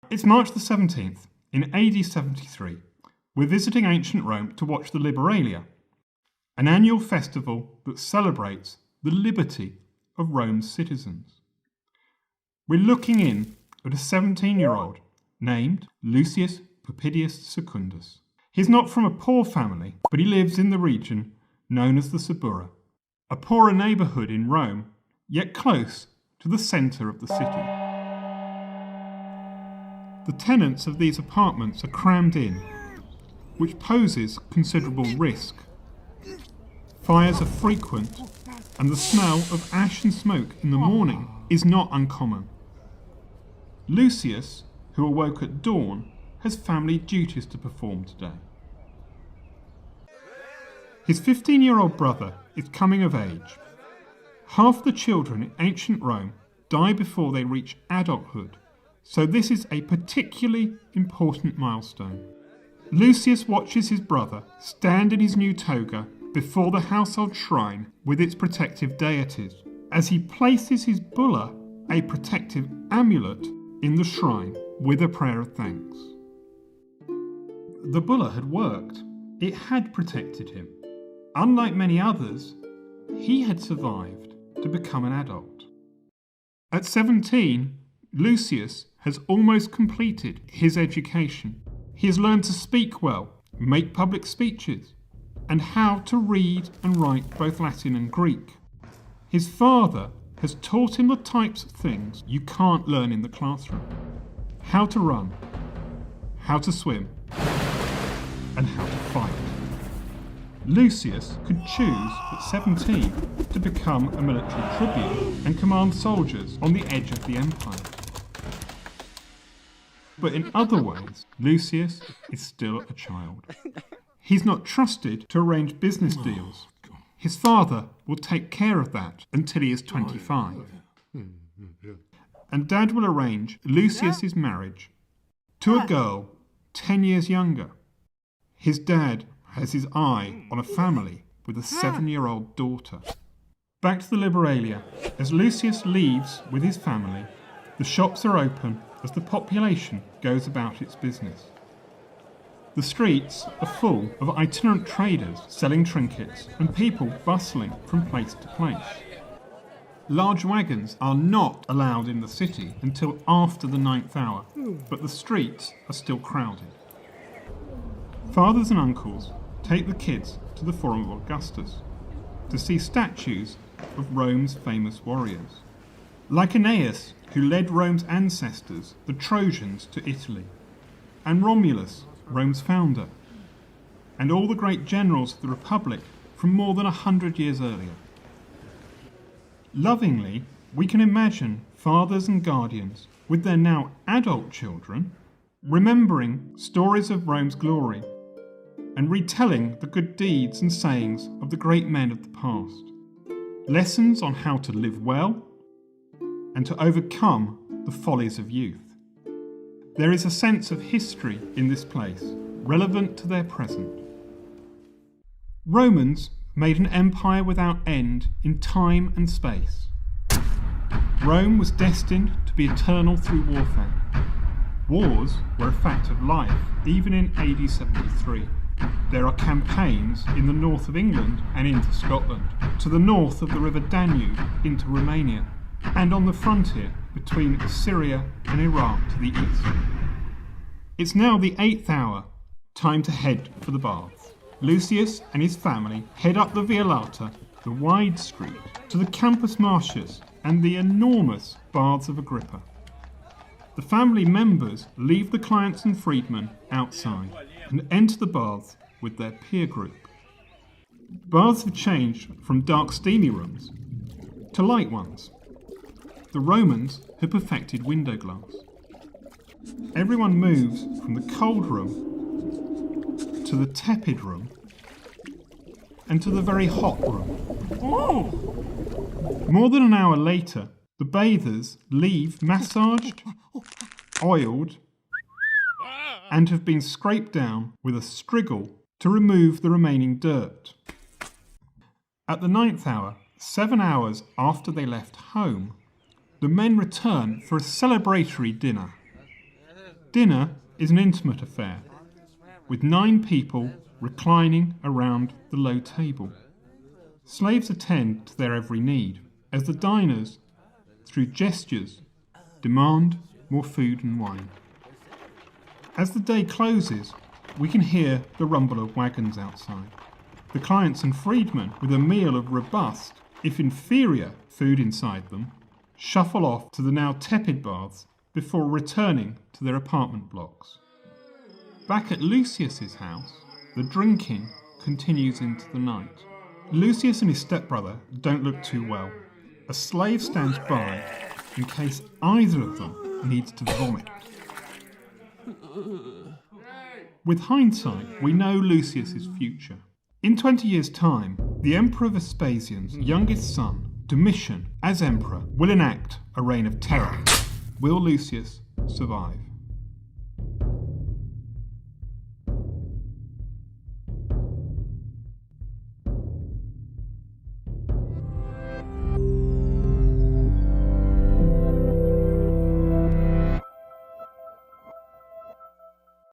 It's March the 17th, in AD 73. We're visiting ancient Rome to watch the Liberalia, an annual festival that celebrates the liberty of Rome's citizens. We're looking in at a 17-year-old named Lucius Popedius Secundus. He's not from a poor family, but he lives in the region known as the Suburra, a poorer neighbourhood in Rome, yet close to the centre of the city. The tenants of these apartments are crammed in, which poses considerable risk. Fires are frequent, and the smell of ash and smoke in the morning is not uncommon. Lucius, who awoke at dawn, has family duties to perform today. His 15-year-old brother is coming of age. Half the children in ancient Rome die before they reach adulthood, so this is a particularly important milestone. Lucius watches his brother stand in his new toga before the household shrine with its protective deities, as he places his bulla, a protective amulet, in the shrine with a prayer of thanks. The bulla had worked. It had protected him. Unlike many others, he had survived to become an adult. At 17, Lucius has almost completed his education. He has learned to speak well, make public speeches, and how to read and write both Latin and Greek. His father has taught him the types of things you can't learn in the classroom. How to run, how to swim, and how to fight. Lucius could choose at 17 to become a military tribune and command soldiers on the edge of the empire. But in other ways, Lucius is still a child. He's not trusted to arrange business deals. His father will take care of that until he is 25. And Dad will arrange Lucius's marriage to a girl 10 years younger. His dad has his eye on a family with a 7-year-old daughter. Back to the Liberalia. As Lucius leaves with his family, the shops are open as the population goes about its business. The streets are full of itinerant traders selling trinkets and people bustling from place to place. Large wagons are not allowed in the city until after the 9th hour, but the streets are still crowded. Fathers and uncles take the kids to the Forum of Augustus to see statues of Rome's famous warriors, like Aeneas, who led Rome's ancestors, the Trojans, to Italy, and Romulus, Rome's founder, and all the great generals of the Republic from more than 100 years earlier. Lovingly, we can imagine fathers and guardians with their now adult children remembering stories of Rome's glory and retelling the good deeds and sayings of the great men of the past. Lessons on how to live well and to overcome the follies of youth. There is a sense of history in this place, relevant to their present. Romans made an empire without end in time and space. Rome was destined to be eternal through warfare. Wars were a fact of life, even in AD 73. There are campaigns in the north of England and into Scotland, to the north of the River Danube into Romania, and on the frontier between Syria and Iraq to the east. It's now the 8th hour, time to head for the baths. Lucius and his family head up the Via Lata, the wide street, to the Campus Martius and the enormous Baths of Agrippa. The family members leave the clients and freedmen outside and enter the baths with their peer group. Baths have changed from dark steamy rooms to light ones. The Romans had perfected window glass. Everyone moves from the cold room to the tepid room and to the very hot room. More than an hour later, the bathers leave massaged, oiled, and have been scraped down with a striggle to remove the remaining dirt. At the 9th hour, 7 hours after they left home, the men return for a celebratory dinner. Dinner is an intimate affair, with 9 people reclining around the low table. Slaves attend to their every need, as the diners, through gestures, demand more food and wine. As the day closes, we can hear the rumble of wagons outside. The clients and freedmen, with a meal of robust, if inferior, food inside them, shuffle off to the now tepid baths before returning to their apartment blocks. Back at Lucius's house, the drinking continues into the night. Lucius and his stepbrother don't look too well. A slave stands by in case either of them needs to vomit. With hindsight, we know Lucius's future. In 20 years' time, the Emperor Vespasian's youngest son, Domitian, as emperor, will enact a reign of terror. Will Lucius survive?